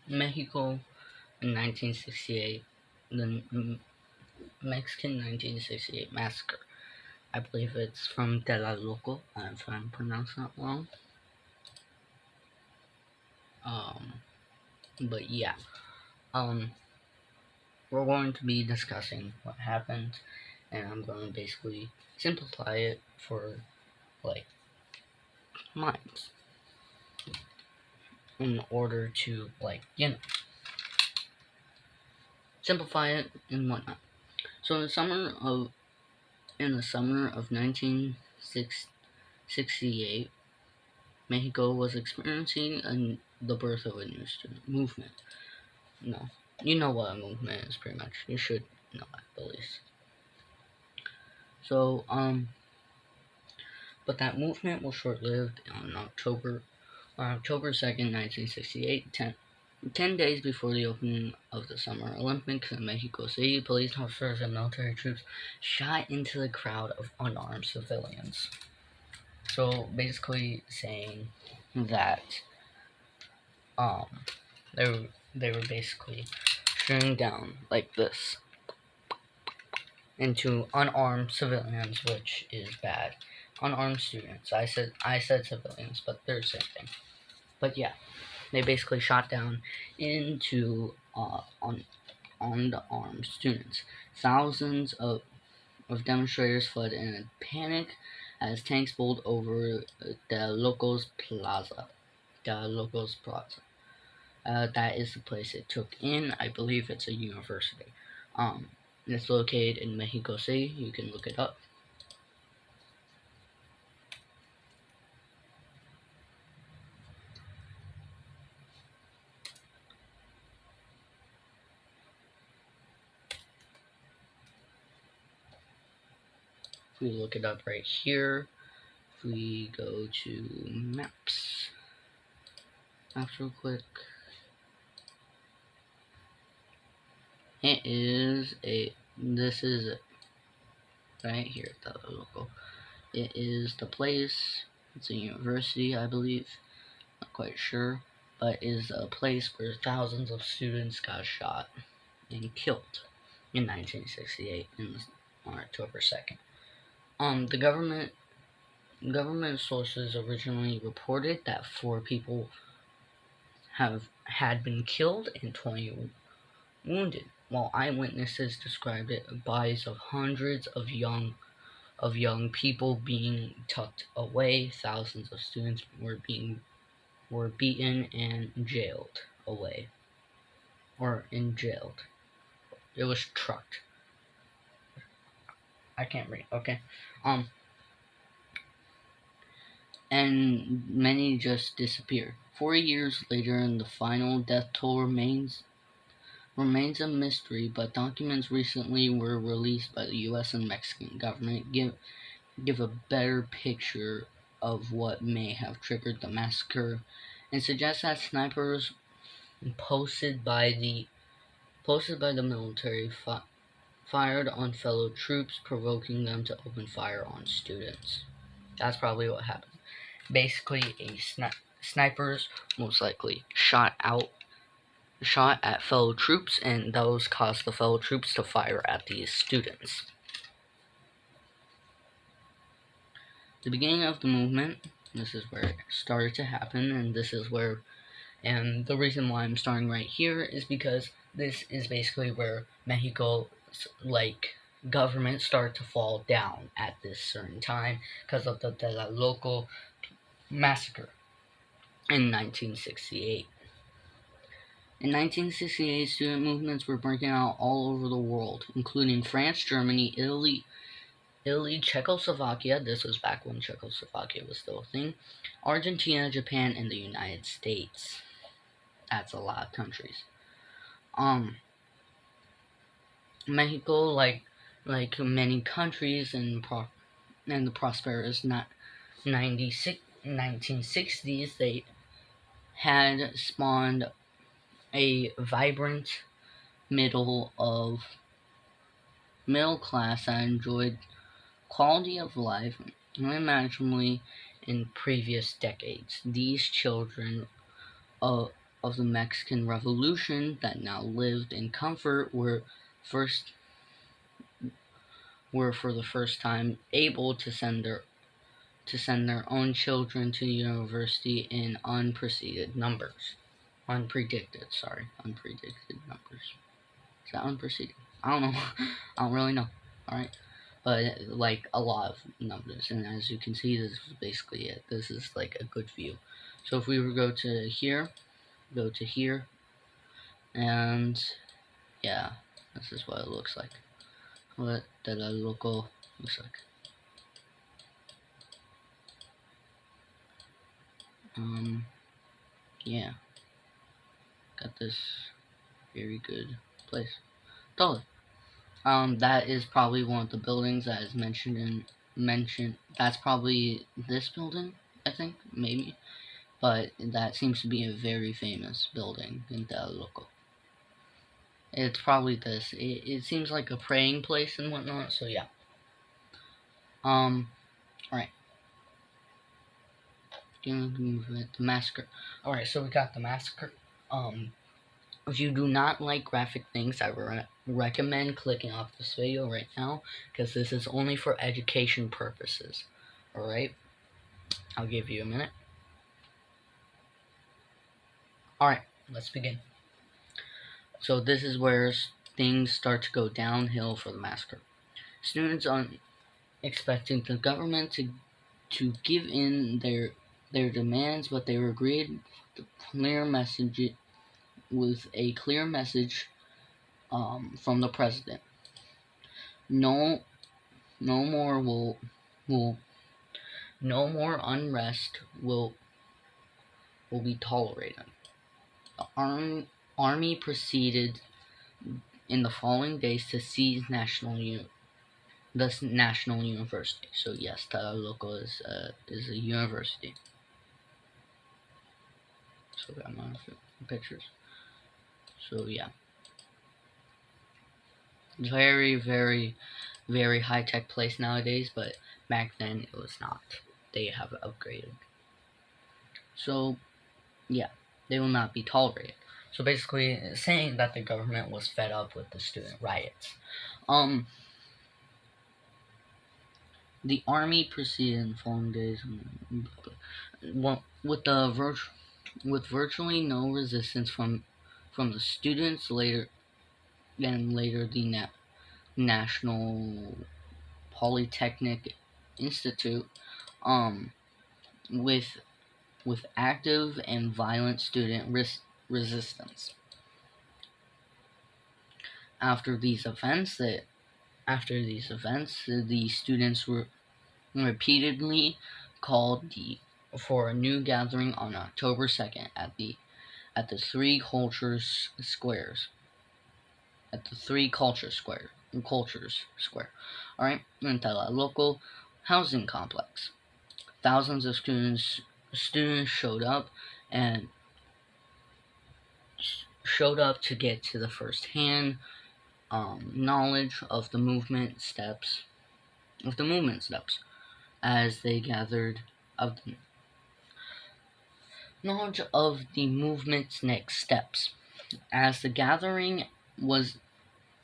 Mexico in 1968, the Mexican 1968 massacre. I believe it's from Tlateloco, if I'm pronouncing that wrong. Um, but yeah, um, we're going to be discussing what happened, and I'm going to basically simplify it for like minds in order to simplify it and whatnot. So in the summer of 1968, Mexico was experiencing the birth of a new student movement. No, you know what a movement is, pretty much. You should know at least. So, but that movement was short-lived. On October 2nd, 1968, 10 days before the opening of the Summer Olympics in Mexico City, police officers and military troops shot into the crowd of unarmed civilians. So basically saying that um they were basically shooting down like this into unarmed civilians, which is bad. Unarmed students. I said civilians, but they're the same thing. But yeah, they basically shot down into on the armed students. Thousands of demonstrators fled in a panic as tanks bowled over Tlateloco's Plaza. Tlateloco's Plaza. That is the place it took in. I believe it's a university. It's located in Mexico City. You can look it up. If we look it up right here, if we go to maps real quick, this is it, right here, the local. It is the place, it's a university, I believe, not quite sure, but is a place where thousands of students got shot and killed in 1968 on October 2nd. The government sources originally reported that 4 people had been killed and 20 wounded, while eyewitnesses described it as bodies of hundreds of young people being tucked away. Thousands of students were beaten and jailed away, or in jailed. It was trucked. I can't read. Okay, and many just disappeared. 4 years later, and the final death toll remains a mystery, but documents recently were released by the U.S. and Mexican government give a better picture of what may have triggered the massacre, and suggest that snipers posted by the military fired on fellow troops, provoking them to open fire on students. That's probably what happened. Basically, snipers most likely shot at fellow troops, and those caused the fellow troops to fire at these students. The beginning of the movement, this is where it started to happen, and the reason why I'm starting right here is because this is basically where Mexico's government started to fall down at this certain time because of the local massacre in 1968. In 1968, student movements were breaking out all over the world, including France, Germany, Italy, Czechoslovakia, this was back when Czechoslovakia was still a thing, Argentina, Japan, and the United States. That's a lot of countries. Mexico, like many countries in the prosperous 1960s, they had spawned a vibrant middle class that enjoyed quality of life unimaginably in previous decades. These children of of the Mexican Revolution that now lived in comfort first were for the first time able to send their own children to university in unpredicted numbers. Is that unpredicted? I don't know. I don't really know. Alright. But like a lot of numbers, and as you can see, this is basically it. This is like a good view. So if we were go to here, and yeah, this is what it looks like. What Tlateloco looks like. Yeah, got this very good place. Totally. That is probably one of the buildings that is mentioned. That's probably this building, I think, maybe. But that seems to be a very famous building in Tlateloco. It's probably this. It seems like a praying place and whatnot. So yeah. Alright. The massacre. Alright, so we got the massacre. If you do not like graphic things, I recommend clicking off this video right now, because this is only for education purposes. Alright? I'll give you a minute. Alright, let's begin. So this is where things start to go downhill for the massacre. Students are expecting the government to give in their demands, but they were greeted with a clear message from the president. No more no more unrest will be tolerated. The army proceeded in the following days to seize national university. So yes, Tlateloco is a university. So we got my pictures. So yeah, very, very, very high-tech place nowadays, but back then it was not. They have upgraded. So yeah, they will not be tolerated. So basically saying that the government was fed up with the student riots. The army proceeded in the following days with virtually no resistance from the students. Later the National Polytechnic Institute, with active and violent student resistance. After these events, the students were repeatedly called for a new gathering on October 2nd at the three cultures squares. Alright, in Tlateloco housing complex. Thousands of students showed up to get to the first-hand knowledge of the movement steps, as they gathered of the knowledge of the movement's next steps. As the gathering was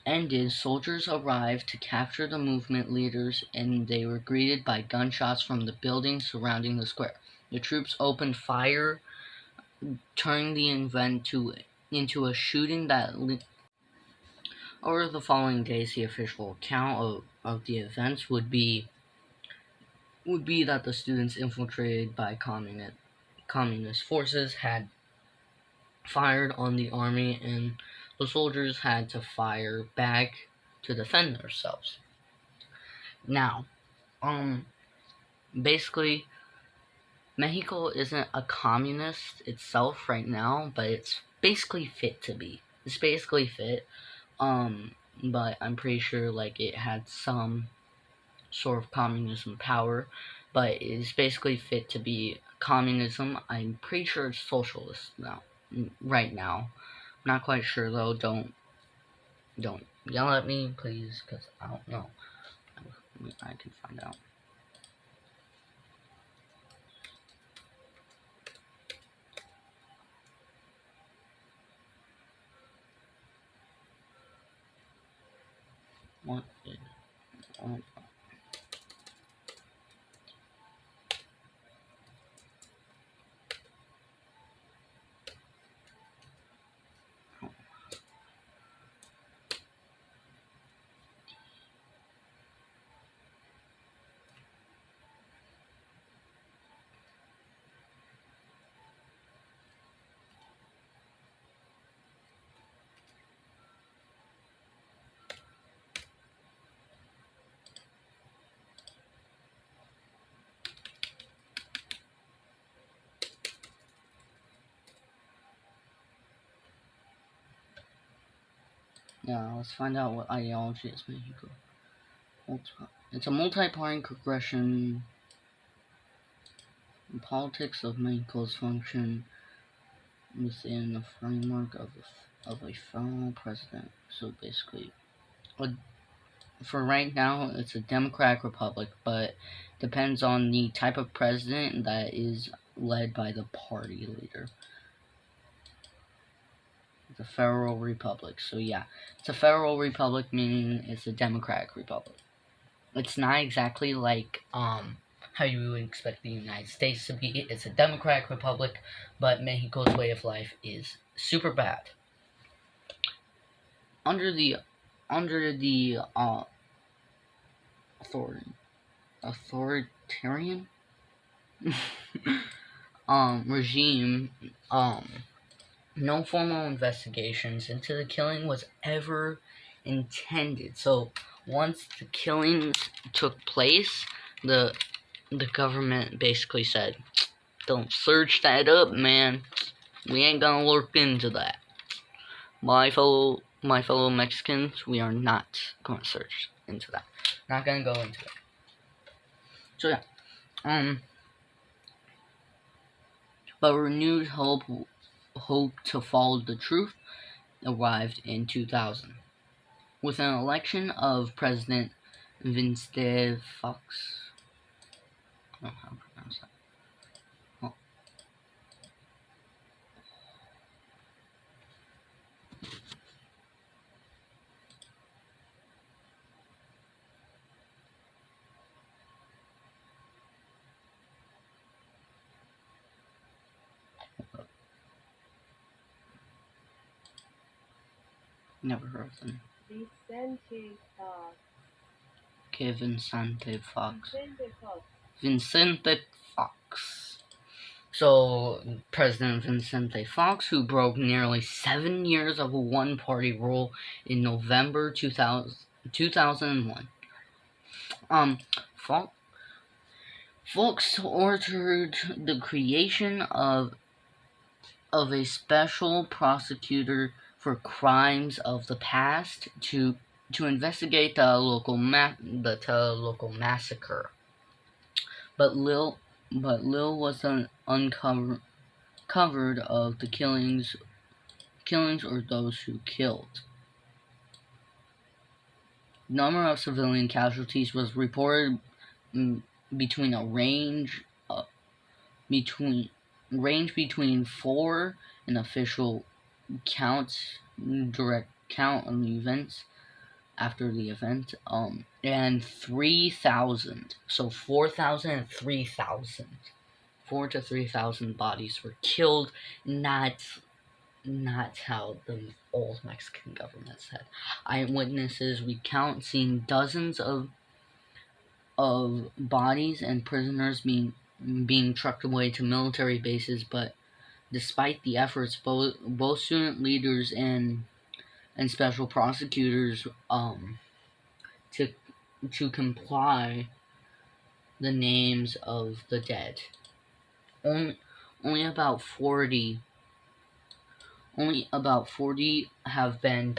ended, soldiers arrived to capture the movement leaders, and they were greeted by gunshots from the buildings surrounding the square. The troops opened fire, turning the event into a shooting that over the following days. The official account of the events would be that the students infiltrated by communist forces had fired on the army, and the soldiers had to fire back to defend themselves. Now, basically, Mexico isn't a communist itself right now, but it's basically fit to be. It's basically fit, but I'm pretty sure like it had some sort of communism power, but it's basically fit to be communism. I'm pretty sure it's socialist now, right now. I'm not quite sure though. Don't yell at me, please, because I don't know. I can find out. Yeah, let's find out what ideology is Mexico. It's a multi-party progression in politics of Mexico's function within the framework of a federal president. So basically, for right now, it's a democratic republic, but depends on the type of president that is led by the party leader. The federal republic. So yeah, it's a federal republic, meaning it's a democratic republic. It's not exactly like how you would expect the United States to be. It's a democratic republic, but Mexico's way of life is super bad. Under the authoritarian regime, no formal investigations into the killing was ever intended. So once the killings took place, the government basically said, "Don't search that up, man. We ain't gonna look into that. My fellow Mexicans, we are not gonna search into that. Not gonna go into it." So yeah, but renewed hope to follow the truth arrived in 2000 with an election of President Vicente Fox. I don't know how to pronounce that. Oh. Never heard of them. Vicente Fox. Okay, Vicente Fox. Vicente Fox. Vicente Fox. So, President Vicente Fox, who broke nearly 7 years of a one-party rule in November 2001. Fox ordered the creation of a special prosecutor for crimes of the past to investigate the Tlateloco massacre. But Lil was uncovered of the killings or those who killed. Number of civilian casualties was reported between 4 in official counts, direct count on the events after the event, and 3,000. So 4,000 and 3,000. 4 to 3,000 bodies were killed. Not how the old Mexican government said. Eyewitnesses recount seeing dozens of bodies and prisoners being trucked away to military bases, but despite the efforts, both student leaders and special prosecutors to comply the names of the dead. Only about 40 have been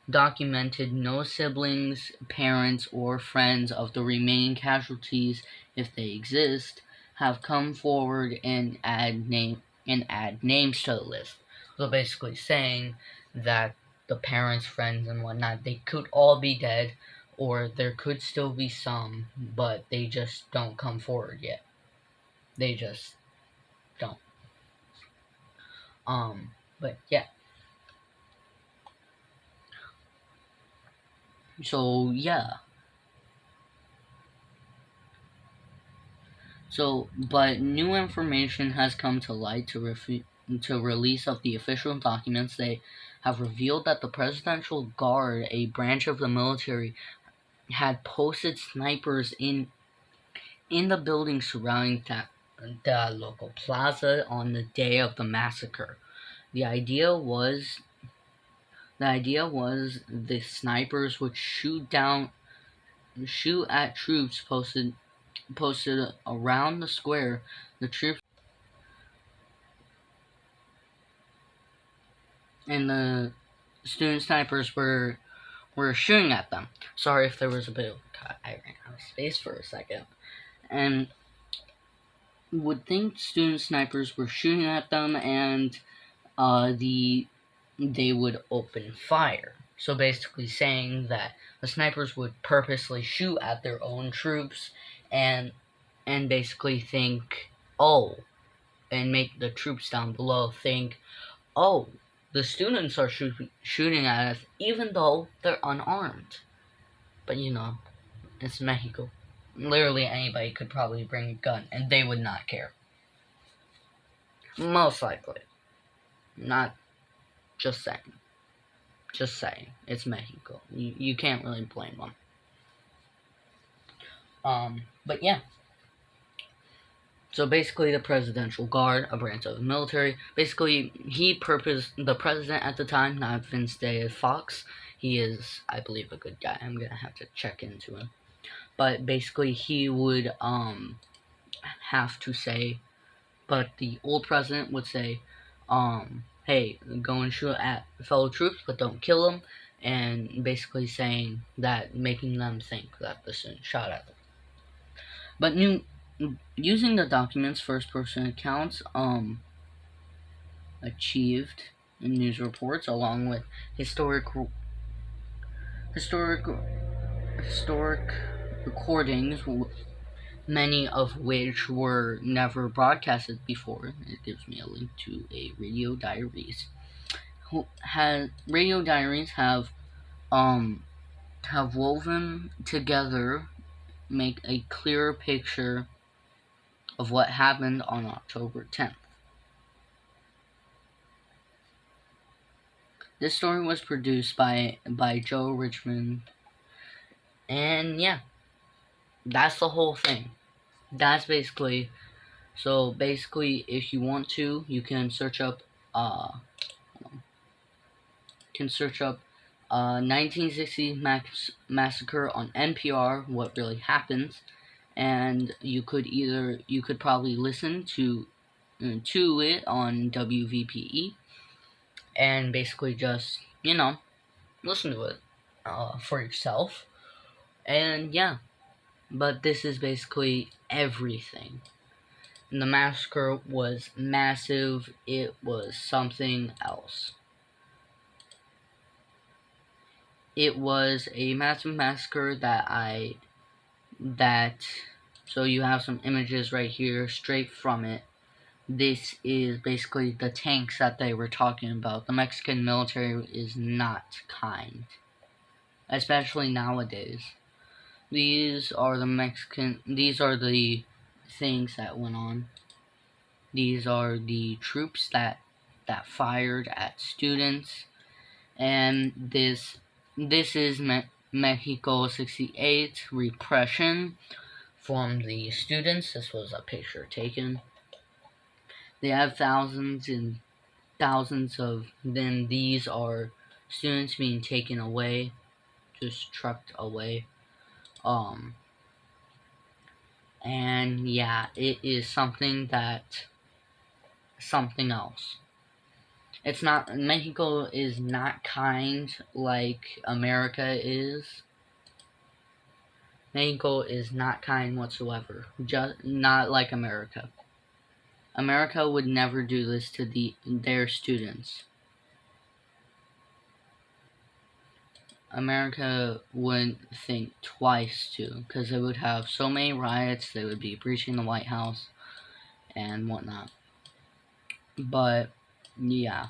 documented. No siblings, parents, or friends of the remaining casualties, if they exist, have come forward and add names to the list. So basically saying that the parents, friends, and whatnot, they could all be dead, or there could still be some, but they just don't come forward yet. They just don't. But yeah. So yeah. But new information has come to light to release of the official documents. They have revealed that the Presidential Guard, a branch of the military, had posted snipers in the building surrounding the local plaza on the day of the massacre. The idea was the snipers would shoot at troops posted around the square. The troops and the student snipers were shooting at them. Sorry if there was a bit of cut. I ran out of space for a second. And would think student snipers were shooting at them, and they would open fire. So basically saying that the snipers would purposely shoot at their own troops and basically think, oh, and make the troops down below think, oh, the students are shooting at us even though they're unarmed. But it's Mexico. Literally anybody could probably bring a gun and they would not care. Most likely. Not just saying. Just saying. It's Mexico. You can't really blame them. But yeah. So basically, the Presidential Guard, a branch of the military, basically the president at the time, not Vince Fox. He is, I believe, a good guy. I'm gonna have to check into him. But basically, he would have to say, but the old president would say, hey, go and shoot at fellow troops, but don't kill them, and basically saying that, making them think that the student shot at them. But using the document's first-person accounts, achieved in news reports, along with historic recordings, many of which were never broadcasted before. It gives me a link to a radio diaries. Radio diaries have woven together, make a clearer picture of what happened on October 10th. This story was produced by Joe Richmond, and yeah, that's the whole thing. That's basically, so basically, if you want to, you can search up 1960s massacre on NPR, what really happens, and you could probably listen to it on WVPE, and basically just listen to it for yourself. And yeah, but this is basically everything. And the massacre was massive. It was something else. It was a massive massacre so you have some images right here straight from it. This is basically the tanks that they were talking about. The Mexican military is not kind, especially nowadays. These are the things that went on. These are the troops that fired at students, and this is Mexico 68 repression from the students. This was a picture taken. They have thousands and thousands of then these are students being taken away, just trucked away. And yeah, it is something else. It's not, Mexico is not kind like America is. Mexico is not kind whatsoever. Just not like America. America would never do this to their students. America wouldn't think twice too, because they would have so many riots, they would be breaching the White House and whatnot. But yeah,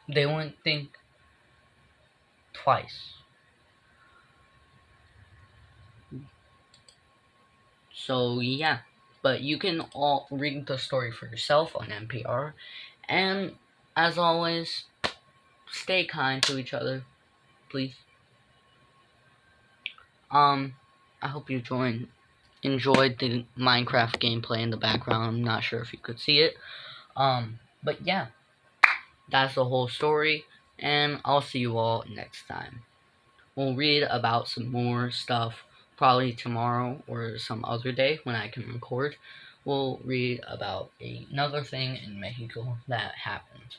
they wouldn't think twice. So yeah, but you can all read the story for yourself on NPR. And as always, stay kind to each other, please. Um, I hope you enjoyed the Minecraft gameplay in the background. I'm not sure if you could see it. But yeah, that's the whole story, and I'll see you all next time. We'll read about some more stuff probably tomorrow or some other day when I can record. We'll read about another thing in Mexico that happened.